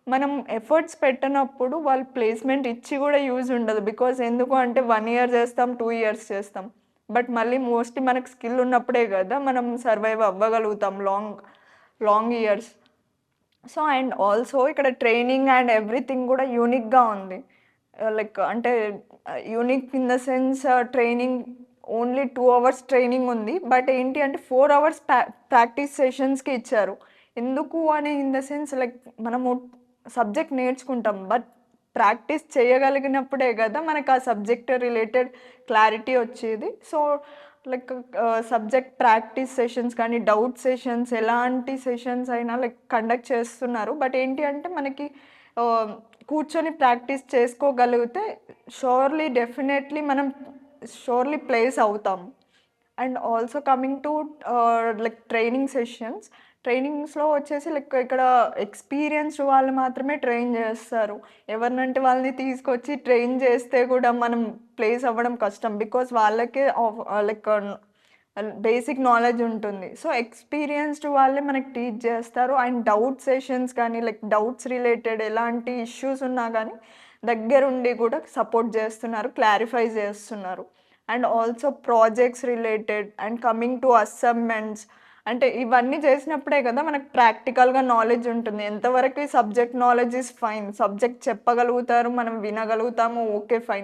మనం ఎఫర్ట్స్ పెట్టనప్పుడు వాళ్ళు ప్లేస్‌మెంట్ ఇచ్చి గూడా యూజ్ ఉండదు. బికాజ్ ఎందుకు అంటే 1 ఇయర్ చేస్తాం, 2 ఇయర్స్ చేస్తాం. బట్ మళ్ళీ మోస్ట్‌లీ మనకు స్కిల్ ఉన్నప్పుడే గదా! మనం సర్వైవ్ అవ్వగలుగుతాం long, long years. So, and also ఇక్కడ ట్రైనింగ్ అండ్ ఎవ్రీథింగ్ గూడా యూనిక్‌గా ఉంది. లైక్ అంటే unique in the sense training only 2 hours training ఉంది. బట్ ఏంటి అంటే 4 అవర్స్ ప్రాక్టీస్ సెషన్స్‌కి ఇచ్చారు. ఎందుకు అని ఇన్ ద సెన్స్ లైక్ మనము సబ్జెక్ట్ నేర్చుకుంటాం. బట్ ప్రాక్టీస్ చేయగలిగినప్పుడే గదా! మనకు ఆ సబ్జెక్ట్ రిలేటెడ్ క్లారిటీ వచ్చేది. So, like subject practice sessions కానీ, డౌట్ సెషన్స్ ఎలాంటి సెషన్స్ అయినా లైక్ కండక్ట్ చేస్తున్నారు. బట్ ఏంటి అంటే మనకి ఆహ్, కూర్చొని ప్రాక్టీస్ చేసుకోగలిగితే డెఫినెట్‌లీ మనం ప్లేస్ అవుతాం. And also coming to like training sessions. ట్రైనింగ్స్‌లో వచ్చేసి లైక్ ఇక్కడ ఎక్స్‌పీరియన్స్డ్ వాళ్ళు మాత్రమే ట్రైన్ చేస్తారు. ఎవరినంటే వాళ్ళని తీసుకొచ్చి ట్రైన్ చేస్తే కూడా మనం ప్లేస్ అవ్వడం కష్టం. బికాజ్ వాళ్ళకే లైక్ బేసిక్ నాలెడ్జ్ ఉంటుంది. సో, ఎక్స్‌పీరియన్స్డ్ వాళ్ళే మనకి టీచ్ చేస్తారు. అండ్ డౌట్ సెషన్స్ కానీ, లైక్ డౌట్స్ రిలేటెడ్ ఎలాంటి ఇష్యూస్ ఉన్నా గానీ, దగ్గరుండి కూడా సపోర్ట్ చేస్తున్నారు, క్లారిఫై చేస్తున్నారు. And also projects related and coming to assignments అంటే ఇవన్నీ చేసినప్పుడే కదా మనకు ప్రాక్టికల్‌గా నాలెడ్జ్ ఉంటుంది. ఎంతవరకు ఈ subject knowledge is fine. Subject చెప్పగలుగుతారు, మనం వినగలుగుతాము, ఓకే ఫైన్.